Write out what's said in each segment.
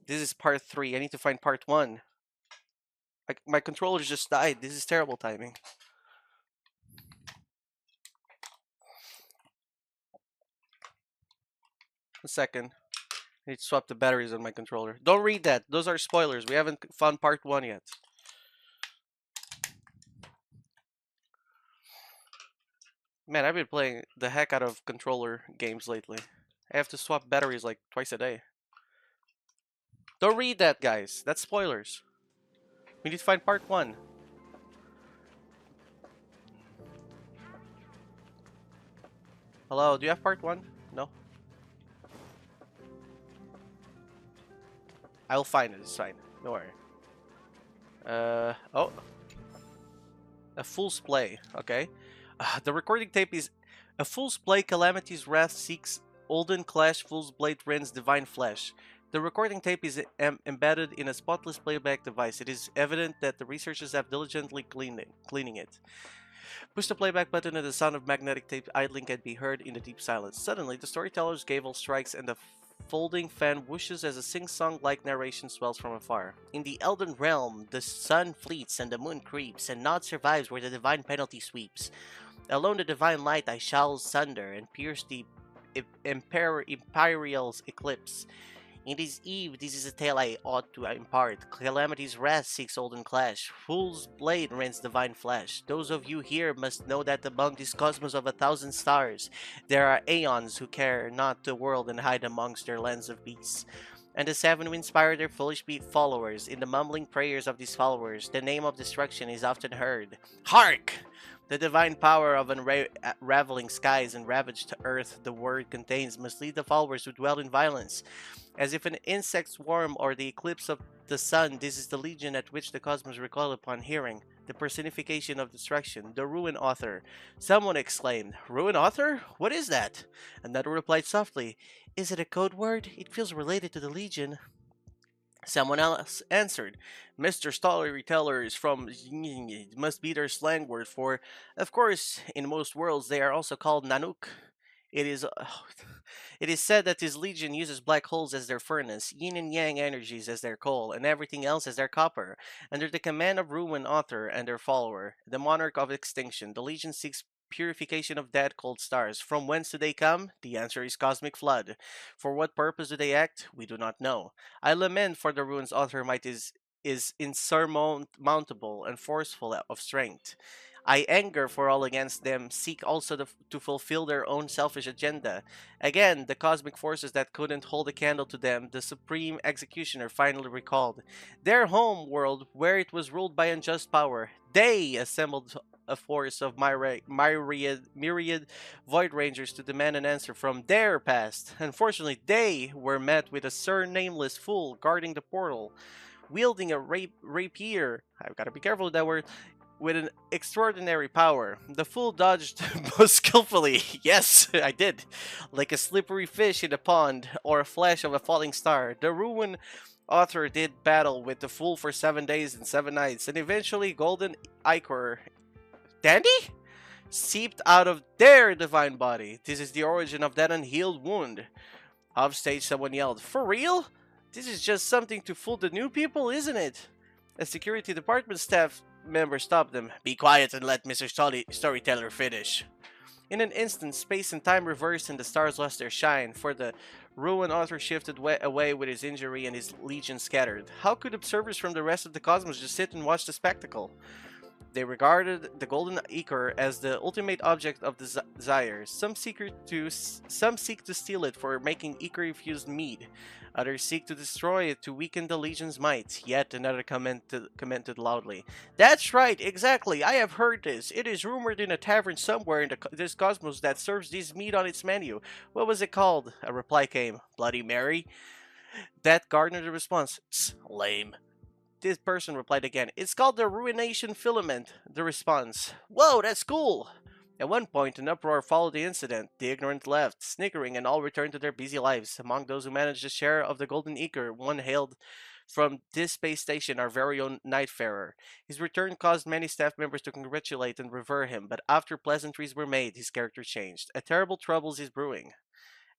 This is part 3. I need to find part 1. My controller just died. This is terrible timing. A second. I need to swap the batteries on my controller. Don't read that. Those are spoilers. We haven't found part 1 yet. Man, I've been playing the heck out of controller games lately. I have to swap batteries like twice a day. Don't read that, guys. That's spoilers. We need to find part 1. Hello, do you have part 1? No? I will find it. It's fine. Don't worry. Oh. A fool's play. Okay. The recording tape is a fool's play. Calamity's wrath seeks olden clash. Fool's blade rends divine flesh. The recording tape is embedded in a spotless playback device. It is evident that the researchers have diligently cleaning it. Push the playback button and the sound of magnetic tape idling can be heard in the deep silence. Suddenly, the storyteller's gavel strikes and the folding fan whooshes as a sing-song-like narration swells from afar. In the Elden Realm, the sun fleets and the moon creeps, and naught survives where the divine penalty sweeps. Alone the divine light I shall sunder and pierce the Imperial's eclipse. In this eve, this is a tale I ought to impart. Calamity's wrath seeks olden clash. Fool's blade rends divine flesh. Those of you here must know that among this cosmos of 1,000 stars, there are aeons who care not the world and hide amongst their lands of beasts. And the seven who inspire their foolish followers. In the mumbling prayers of these followers, the name of destruction is often heard. Hark! The divine power of unraveling skies and ravaged earth the word contains must lead the followers who dwell in violence. As if an insect swarm or the eclipse of the sun, this is the legion at which the cosmos recoil upon hearing. The personification of destruction, the ruin author. Someone exclaimed, Ruin author? What is that? Another replied softly, Is it a code word? It feels related to the legion. Someone else answered, Mr. Storyteller is from it must be their slang word for, of course, in most worlds they are also called Nanook. It is it is said that his legion uses black holes as their furnace, yin and yang energies as their coal, and everything else as their copper. Under the command of Ruin Author and their follower, the monarch of extinction, the legion seeks purification of dead cold stars. From whence do they come? The answer is cosmic flood. For what purpose do they act? We do not know. I lament for the Ruin's author might is insurmountable and forceful of strength. I anger for all against them, seek also to fulfill their own selfish agenda. Again, the cosmic forces that couldn't hold a candle to them, the supreme executioner finally recalled. Their home world, where it was ruled by unjust power, they assembled a force of myriad Void Rangers to demand an answer from their past. Unfortunately, they were met with a surnameless fool guarding the portal, wielding a rapier. I've got to be careful with that word. With an extraordinary power. The fool dodged most skillfully. Yes, I did. Like a slippery fish in a pond or a flash of a falling star. The ruin author did battle with the fool for 7 days and 7 nights, and eventually Golden Ichor Dandy seeped out of their divine body. This is the origin of that unhealed wound. Off stage, someone yelled, For real? This is just something to fool the new people, isn't it? A security department staff member stopped them. Be quiet and let Mr. Storyteller finish. In an instant, space and time reversed and the stars lost their shine, for the ruined author shifted away with his injury and his legion scattered. How could observers from the rest of the cosmos just sit and watch the spectacle? They regarded the golden ichor as the ultimate object of desire. Some seek to steal it for making ichor-infused mead. Others seek to destroy it to weaken the legion's might. Yet another commented loudly, "That's right, exactly. I have heard this. It is rumored in a tavern somewhere in this cosmos that serves this mead on its menu. What was it called?" A reply came, "Bloody Mary." That garnered a response, "Lame." This person replied again, "It's called the Ruination Filament." The response, "Whoa, that's cool." At one point, an uproar followed the incident. The ignorant left, snickering, and all returned to their busy lives. Among those who managed a share of the Golden Ichor, one hailed from this space station, our very own Nightfarer. His return caused many staff members to congratulate and revere him, but after pleasantries were made, his character changed. A terrible trouble is brewing.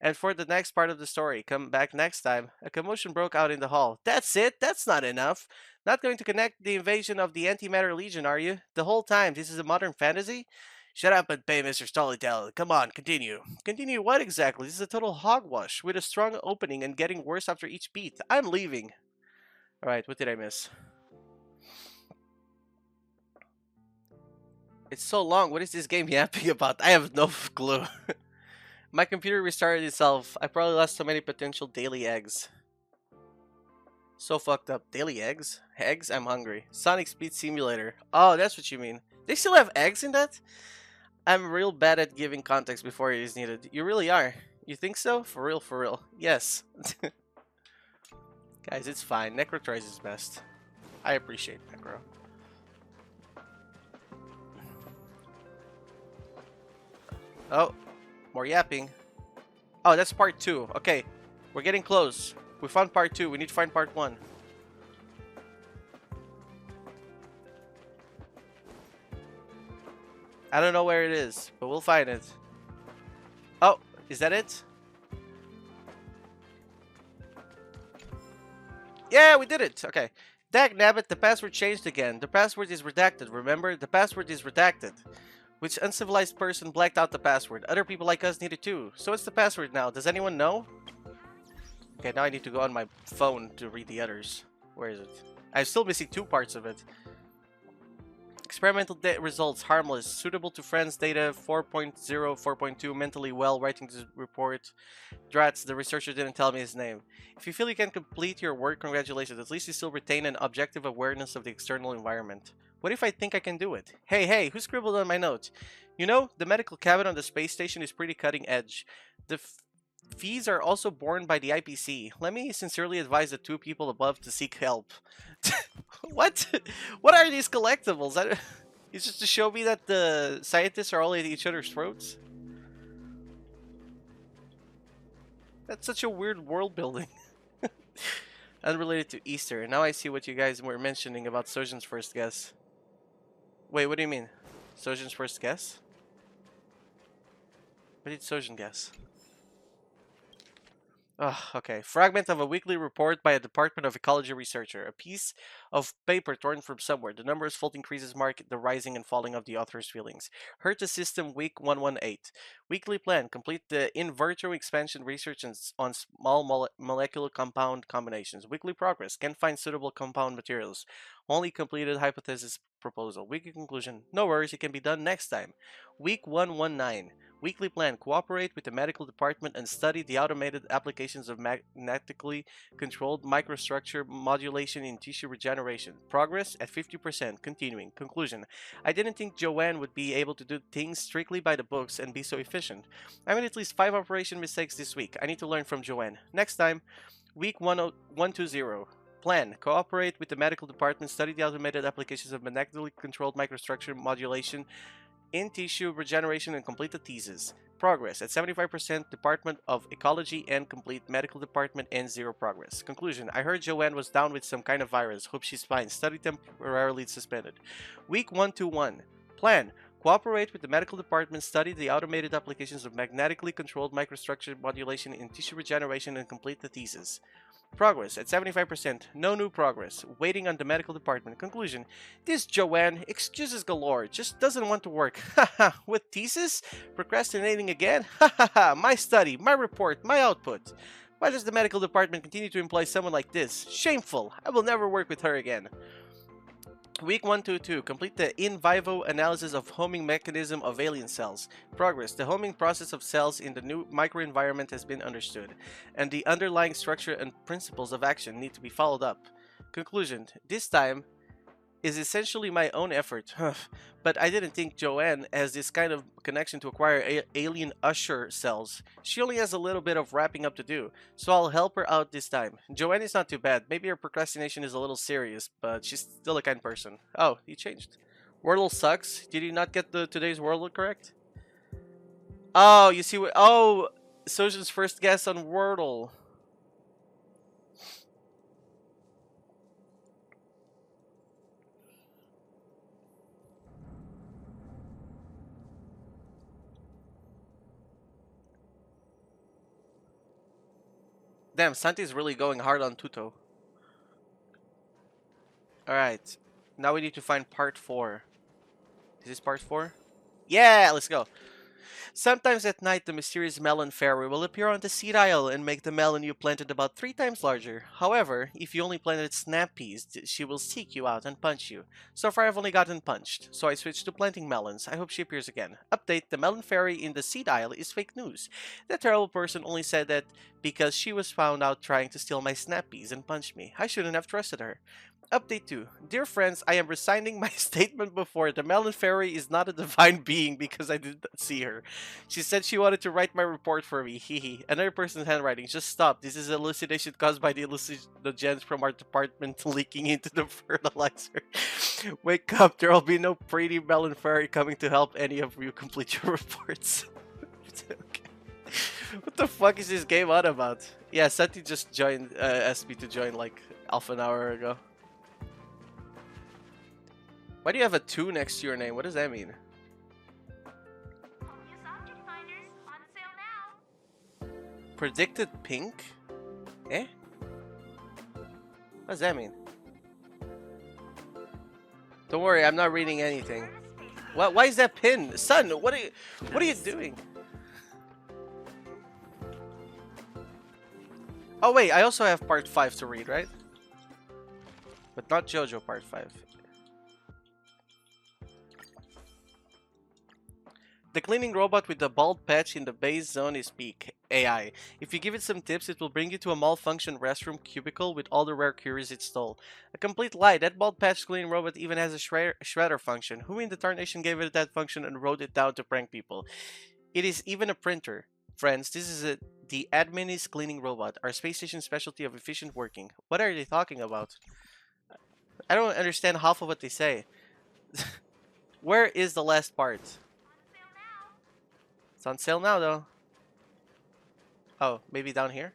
And for the next part of the story, come back next time. A commotion broke out in the hall. That's it? That's not enough. Not going to connect the invasion of the Antimatter Legion, are you? The whole time, this is a modern fantasy? Shut up and pay Mr. Storyteller. Come on, continue. Continue what exactly? This is a total hogwash, with a strong opening and getting worse after each beat. I'm leaving. Alright, what did I miss? It's so long. What is this game yapping about? I have no clue. My computer restarted itself. I probably lost so many potential daily eggs. So fucked up. Daily eggs? Eggs? I'm hungry. Sonic Speed Simulator. Oh, that's what you mean. They still have eggs in that? I'm real bad at giving context before it is needed. You really are. You think so? For real, for real. Yes. Guys, it's fine. Necrotrice is best. I appreciate Necro. Oh, more yapping. Oh, that's part 2. Okay, we're getting close. We found part 2. We need to find part 1. I don't know where it is, but we'll find it. Oh, is that it? Yeah, we did it. Okay. Dag nabbit, the password changed again. The password is redacted, remember? The password is redacted. Which uncivilized person blacked out the password? Other people like us need it too. So what's the password now? Does anyone know? Okay, now I need to go on my phone to read the others. Where is it? I'm still missing 2 parts of it. Experimental results, harmless, suitable to friends, data 4.0, 4.2, mentally well, writing this report. Drats, the researcher didn't tell me his name. If you feel you can complete your work, congratulations. At least you still retain an objective awareness of the external environment. What if I think I can do it? Hey, who scribbled on my note? You know, the medical cabin on the space station is pretty cutting edge. The fees are also borne by the IPC. Let me sincerely advise the 2 people above to seek help. What? What are these collectibles? It's just to show me that the scientists are all at each other's throats? That's such a weird world building. Unrelated to Easter. Now I see what you guys were mentioning about Sojin's first guess. Wait, what do you mean? Sojin's first guess? What did Sojin guess? Oh, okay. Fragment of a weekly report by a Department of Ecology researcher. A piece of paper torn from somewhere. The numerous fault increases mark the rising and falling of the author's feelings. Herta System Week 118. Weekly plan. Complete the in vitro expansion research on small molecular compound combinations. Weekly progress. Can't find suitable compound materials. Only completed hypothesis proposal. Weekly conclusion. No worries, it can be done next time. Week 119. Weekly plan. Cooperate with the medical department and study the automated applications of magnetically controlled microstructure modulation in tissue regeneration. Progress at 50%. Continuing. Conclusion. I didn't think Joanne would be able to do things strictly by the books and be so efficient. I made at least 5 operation mistakes this week. I need to learn from Joanne. Next time. Week 120. Plan. Cooperate with the medical department. Study the automated applications of magnetically controlled microstructure modulation in tissue regeneration and complete the thesis. Progress at 75%, Department of Ecology and complete medical department and 0 progress. Conclusion. I heard Joanne was down with some kind of virus. Hope she's fine. Study temporarily suspended. Week 121. Plan. Cooperate with the medical department. Study the automated applications of magnetically controlled microstructure modulation in tissue regeneration and complete the thesis. Progress at 75%. No new progress. Waiting on the medical department. Conclusion. This Joanne, excuses galore, just doesn't want to work. Haha, with thesis? Procrastinating again? Hahaha, my study, my report, my output. Why does the medical department continue to employ someone like this? Shameful. I will never work with her again. Week 122. Complete the in vivo analysis of homing mechanism of alien cells. Progress. The homing process of cells in the new microenvironment has been understood, and the underlying structure and principles of action need to be followed up. Conclusion. This time is essentially my own effort, but I didn't think Joanne has this kind of connection to acquire alien usher cells. She only has a little bit of wrapping up to do, so I'll help her out this time. Joanne is not too bad. Maybe her procrastination is a little serious, but she's still a kind person. Oh, he changed. Wordle sucks. Did you not get today's Wordle correct? Oh, you see what? Oh, Sojin's first guess on Wordle. Damn, Santi's really going hard on Tuto. Alright. Now we need to find part 4. Is this part 4? Yeah, let's go. Sometimes at night, the mysterious melon fairy will appear on the seed aisle and make the melon you planted about 3 times larger. However, if you only planted snap peas, she will seek you out and punch you. So far, I've only gotten punched, so I switched to planting melons. I hope she appears again. Update: the melon fairy in the seed aisle is fake news. That terrible person only said that because she was found out trying to steal my snap peas and punched me. I shouldn't have trusted her. Update 2. Dear friends, I am resigning my statement before. The Melon Fairy is not a divine being because I did not see her. She said she wanted to write my report for me. Hehe. Another person's handwriting. Just stop. This is hallucination caused by the hallucinogens from our department leaking into the fertilizer. Wake up. There will be no pretty Melon Fairy coming to help any of you complete your reports. Okay. What the fuck is this game on about? Yeah, Sati just joined, asked me to join like half an hour ago. Why do you have a 2 next to your name? What does that mean? Predicted pink? Eh? What does that mean? Don't worry, I'm not reading anything. What? Why is that pin? Son, what are you doing? Oh wait, I also have part 5 to read, right? But not JoJo part 5. The cleaning robot with the bald patch in the base zone is peak AI. If you give it some tips, it will bring you to a malfunction restroom cubicle with all the rare cures it stole. A complete lie. That bald patch cleaning robot even has a shredder function. Who in the tarnation gave it that function and wrote it down to prank people? It is even a printer. Friends, this is the Adminis cleaning robot, our space station specialty of efficient working. What are they talking about? I don't understand half of what they say. Where is the last part? It's on sale now, though. Oh, maybe down here?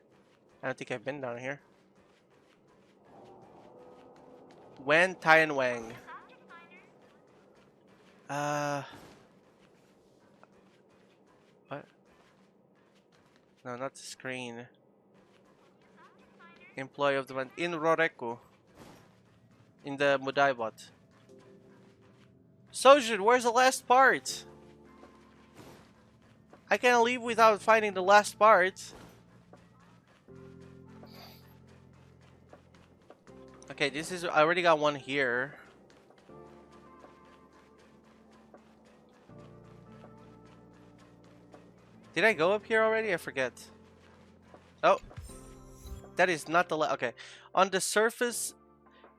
I don't think I've been down here. Wen Tian Wang. What? No, not the screen. Employee of the month in Roreku. In the Mudai bot. Sojun, where's the last part? I can't leave without finding the last part. Okay, this is. I already got one here. Did I go up here already? I forget. Oh, that is not the okay. On the surface,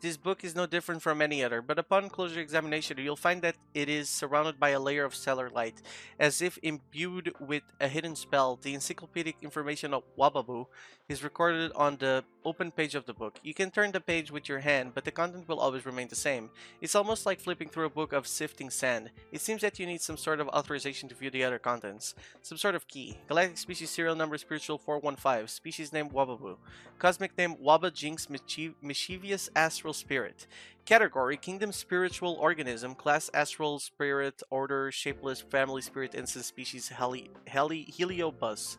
this book is no different from any other, but upon closer examination, you'll find that it is surrounded by a layer of stellar light. As if imbued with a hidden spell, the encyclopedic information of Wababu is recorded on the open page of the book. You can turn the page with your hand, but the content will always remain the same. It's almost like flipping through a book of sifting sand. It seems that you need some sort of authorization to view the other contents. Some sort of key. Galactic species serial number spiritual 415. Species name Wababu. Cosmic name Waba Jinx Mischievous Astral Spirit. Category Kingdom Spiritual Organism. Class Astral Spirit. Order Shapeless Family Spirit Instance Species Heliobus.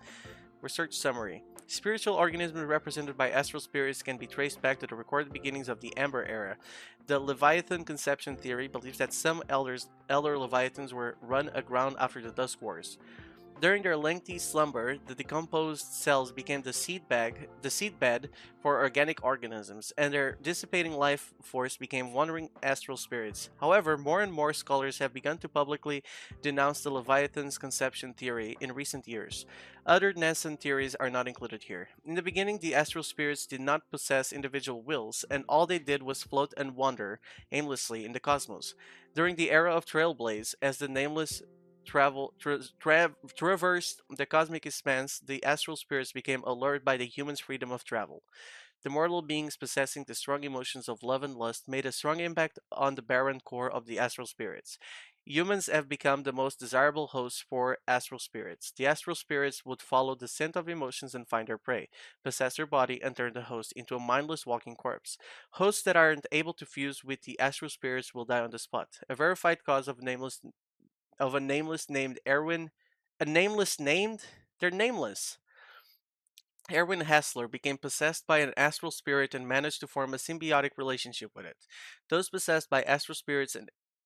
Research Summary. Spiritual organisms represented by astral spirits can be traced back to the recorded beginnings of the Amber Era. The Leviathan conception theory believes that some elder Leviathans were run aground after the Dusk Wars. During their lengthy slumber, the decomposed cells became the seedbed for organic organisms, and their dissipating life force became wandering astral spirits. However, more and more scholars have begun to publicly denounce the Leviathan's conception theory in recent years. Other nascent theories are not included here. In the beginning, the astral spirits did not possess individual wills, and all they did was float and wander aimlessly in the cosmos. During the era of Trailblaze, as the nameless traversed the cosmic expanse, the astral spirits became allured by the human's freedom of travel. The mortal beings possessing the strong emotions of love and lust made a strong impact on the barren core of the astral spirits. Humans have become the most desirable hosts for astral spirits. The astral spirits would follow the scent of emotions and find their prey, possess their body, and turn the host into a mindless walking corpse. Hosts that aren't able to fuse with the astral spirits will die on the spot. A verified cause of a nameless named Erwin. A nameless named? They're nameless. Erwin Hassler became possessed by an astral spirit and managed to form a symbiotic relationship with it. Those possessed by astral spirits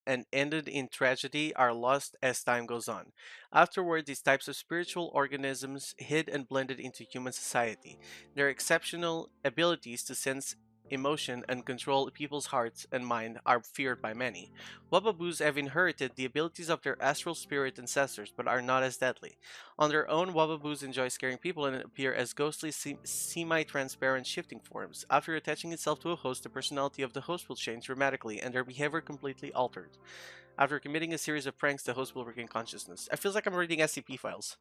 and ended in tragedy are lost as time goes on. Afterward, these types of spiritual organisms hid and blended into human society. Their exceptional abilities to sense emotion and control people's hearts and mind are feared by many. Wababoos have inherited the abilities of their astral spirit ancestors but are not as deadly. On their own, Wababoos enjoy scaring people and appear as ghostly, semi-transparent shifting forms. After attaching itself to a host, the personality of the host will change dramatically and their behavior completely altered. After committing a series of pranks, the host will regain consciousness. I feels like I'm reading SCP files.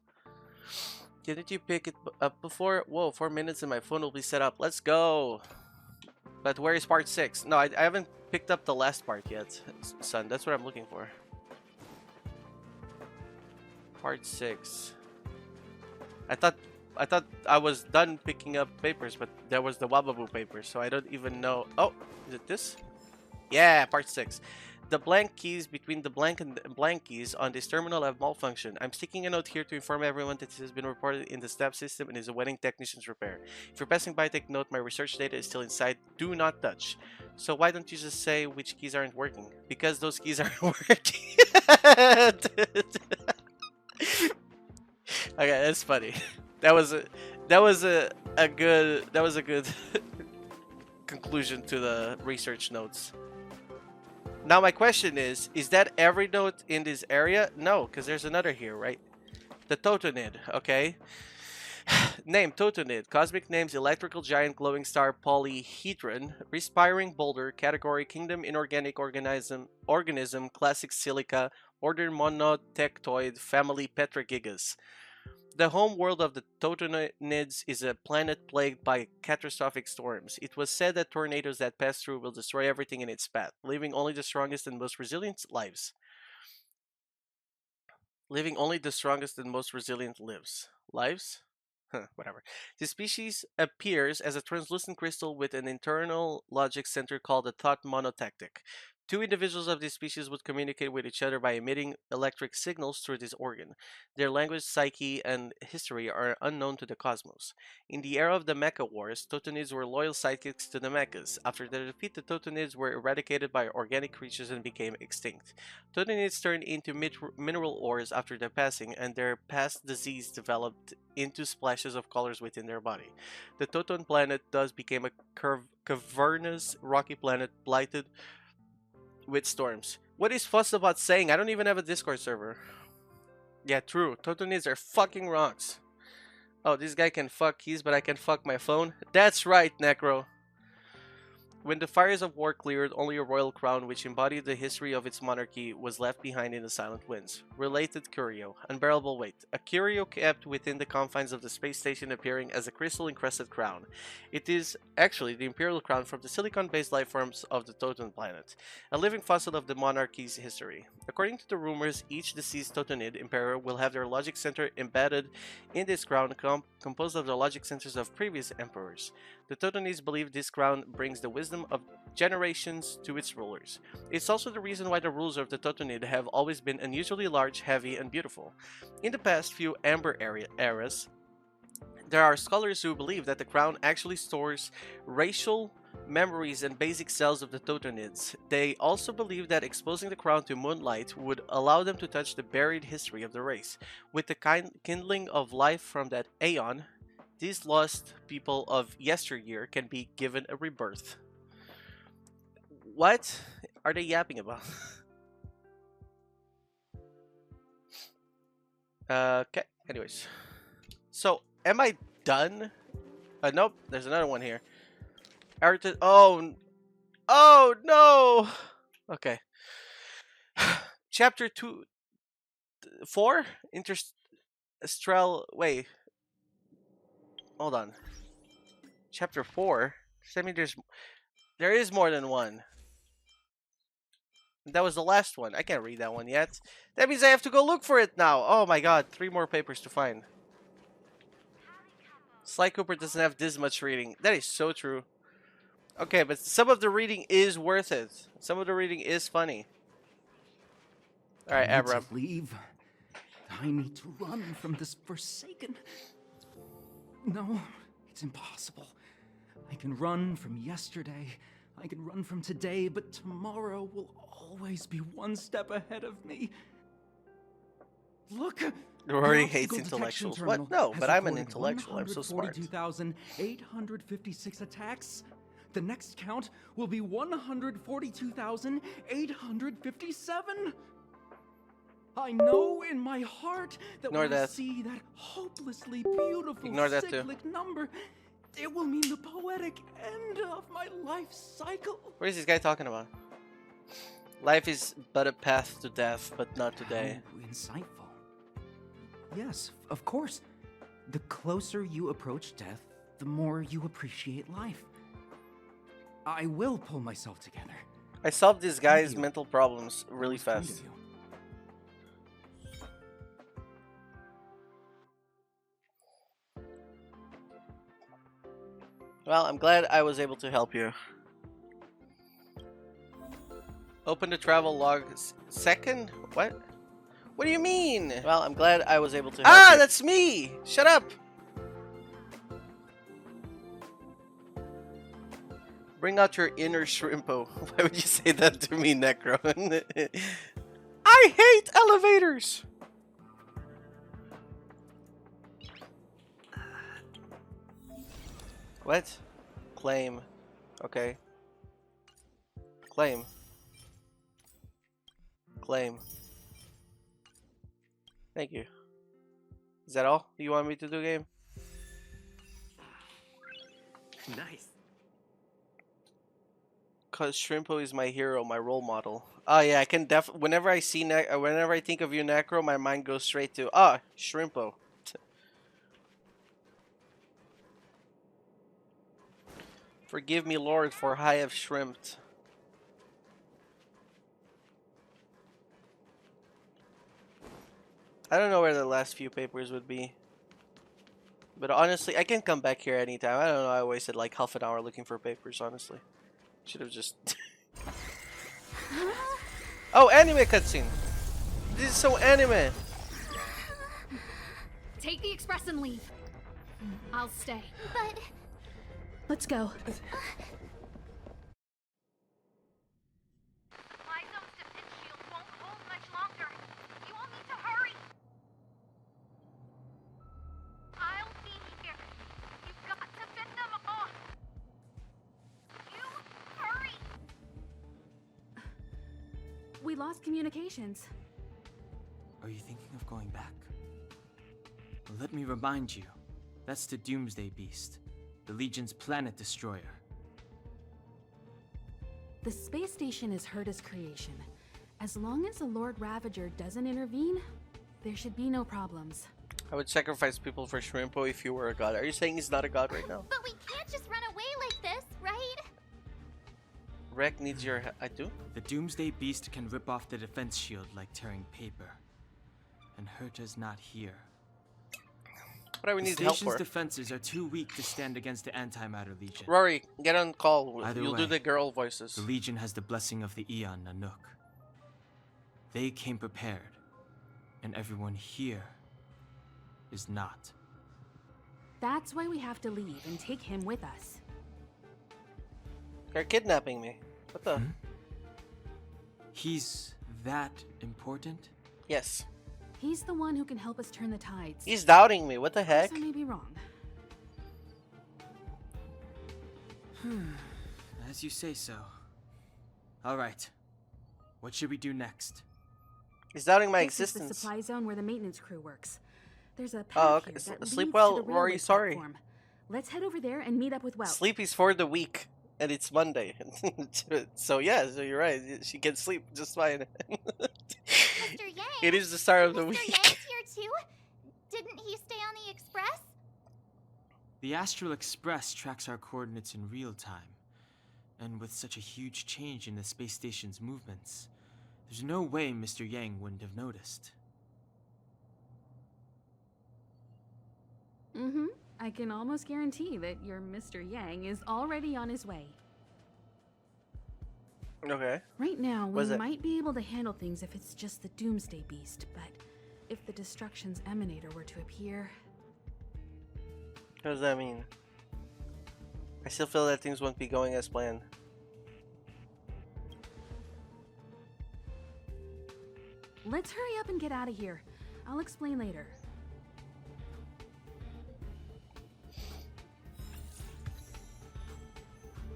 Didn't you pick it up before? Whoa, 4 minutes and my phone will be set up. Let's go! But where is part 6? No, I haven't picked up the last part yet, son. That's what I'm looking for. Part 6. I thought I was done picking up papers, but there was the Wababoo papers, so I don't even know. Oh, is it this? Yeah, part 6. The blank keys between the blank and blank keys on this terminal have malfunctioned. I'm sticking a note here to inform everyone that this has been reported in the STEP system and is awaiting technician's repair. If you're passing by, take note, my research data is still inside. Do not touch. So why don't you just say which keys aren't working? Because those keys aren't working. Okay, that's funny. That was a good conclusion to the research notes. Now my question is that every note in this area? No, because there's another here, right? The Totonid, okay? Name, Totonid. Cosmic names, electrical giant, glowing star, polyhedron, respiring boulder, category, kingdom, inorganic organism, classic silica, order, monotectoid, family, Petragigas. The home world of the Totonids is a planet plagued by catastrophic storms. It was said that tornadoes that pass through will destroy everything in its path, leaving only the strongest and most resilient lives. Leaving only the strongest and most resilient lives? Whatever. The species appears as a translucent crystal with an internal logic center called a thought monotactic. Two individuals of this species would communicate with each other by emitting electric signals through this organ. Their language, psyche, and history are unknown to the cosmos. In the era of the Mecha Wars, Totonids were loyal sidekicks to the Mechas. After their defeat, the Totonids were eradicated by organic creatures and became extinct. Totonids turned into mineral ores after their passing, and their past disease developed into splashes of colors within their body. The Toton planet thus became a cavernous, rocky planet blighted with storms. What is fuss about saying? I don't even have a Discord server. Yeah, true. Totonids are fucking rocks. Oh, this guy can fuck keys, but I can fuck my phone? That's right, Necro. When the fires of war cleared, only a royal crown which embodied the history of its monarchy was left behind in the silent winds. Related curio, unbearable weight. A curio kept within the confines of the space station appearing as a crystal-encrusted crown. It is actually the imperial crown from the silicon-based life forms of the Toton planet, a living fossil of the monarchy's history. According to the rumors, each deceased Totonid emperor will have their logic center embedded in this crown composed of the logic centers of previous emperors. The Totonids believe this crown brings the wisdom of generations to its rulers. It's also the reason why the rules of the Totonid have always been unusually large, heavy, and beautiful. In the past few Amber eras, there are scholars who believe that the crown actually stores racial memories and basic cells of the Totonids. They also believe that exposing the crown to moonlight would allow them to touch the buried history of the race. With the kindling of life from that aeon, these lost people of yesteryear can be given a rebirth. What are they yapping about? Okay, anyways. So, am I done? Nope, there's another one here. Oh no! Okay. Chapter 2, 4? Wait, hold on. Chapter 4? Does that mean there is more than one? That was the last one. I can't read that one yet. That means I have to go look for it now. Oh my god, 3 more papers to find. Sly Cooper doesn't have this much reading. That is so true. Okay, but some of the reading is worth it. Some of the reading is funny. Alright, Abram. I need to leave. I need to run from this forsaken... No, It's impossible. I can run from yesterday, I can run from today, but tomorrow will always be one step ahead of me. Look! Rory hates intellectuals. What? No, but I'm an intellectual. I'm so smart. 142,856 attacks. The next count will be 142,857. I know in my heart that when I see that hopelessly beautiful cyclic number, it will mean the poetic end of my life cycle. What is this guy talking about? Life is but a path to death, but not today. How insightful. Yes, of course. The closer you approach death, the more you appreciate life. I will pull myself together. I solved this guy's mental problems really fast. Well, I'm glad I was able to help you. Open the travel log second? What? What do you mean? Well, I'm glad I was able to help you. Ah, that's me! Shut up! Bring out your inner shrimpo. Why would you say that to me, Necro? I hate elevators! What? Claim. Okay. Claim. Claim. Thank you. Is that all you want me to do, game? Nice. Cause Shrimpo is my hero, my role model. Oh yeah, I can whenever I see whenever I think of you, Necro, my mind goes straight to Shrimpo. Forgive me, Lord, for I have shrimped. I don't know where the last few papers would be. But honestly, I can come back here anytime. I don't know, I wasted like half an hour looking for papers, honestly. Should have just... Oh, anime cutscene! This is so anime! Take the express and leave. I'll stay. But... Let's go. My zone's defense shield won't hold much longer. You all need to hurry. I'll be here. You've got to fit them off. You hurry. We lost communications. Are you thinking of going back? Well, let me remind you, that's the Doomsday Beast. The Legion's planet destroyer. The space station is Herta's creation. As long as the Lord Ravager doesn't intervene, there should be no problems. I would sacrifice people for Shrimpo if you were a god. Are you saying he's not a god right now? But we can't just run away like this, right? Rek needs your I do? The Doomsday Beast can rip off the defense shield like tearing paper. And Herta's not here. What do we need the help station's for? defenses are too weak to stand against the Antimatter Legion. Rory, get on call. Either You'll way, do the girl voices. The Legion has the blessing of the Aeon Nanook. They came prepared, and everyone here is not. That's why we have to leave and take him with us. They're kidnapping me. What the? He's that important? Yes. He's the one who can help us turn the tides. He's doubting me. What the heck? I may be wrong. As you say so. All right. What should we do next? He's doubting my This is the existence. supply zone where the maintenance crew works. There's a path Oh, okay. here that Sleep leads well, to the Rory, railway sorry. platform. Let's head over there and meet up with Welch. Sleep is for the weak, and it's Monday. So yeah, so you're right. She can sleep just fine. Mr. Yang. It is the start of the Mr. week. Yang's here too? Didn't he stay on the express? The Astral Express tracks our coordinates in real time. And with such a huge change in the space station's movements, there's no way Mr. Yang wouldn't have noticed. I can almost guarantee that your Mr. Yang is already on his way. Okay. Right now, we What is it? might be able to handle things if it's just the Doomsday Beast, but if the Destruction's Emanator were to appear... What does that mean? I still feel that things won't be going as planned. Let's hurry up and get out of here. I'll explain later.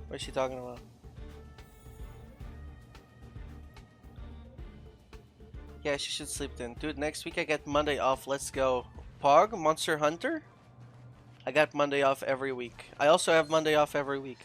What is she talking about? Yeah, she should sleep then. Dude, next week I get Monday off. Let's go. Pog? Monster Hunter? I got Monday off every week. I also have Monday off every week.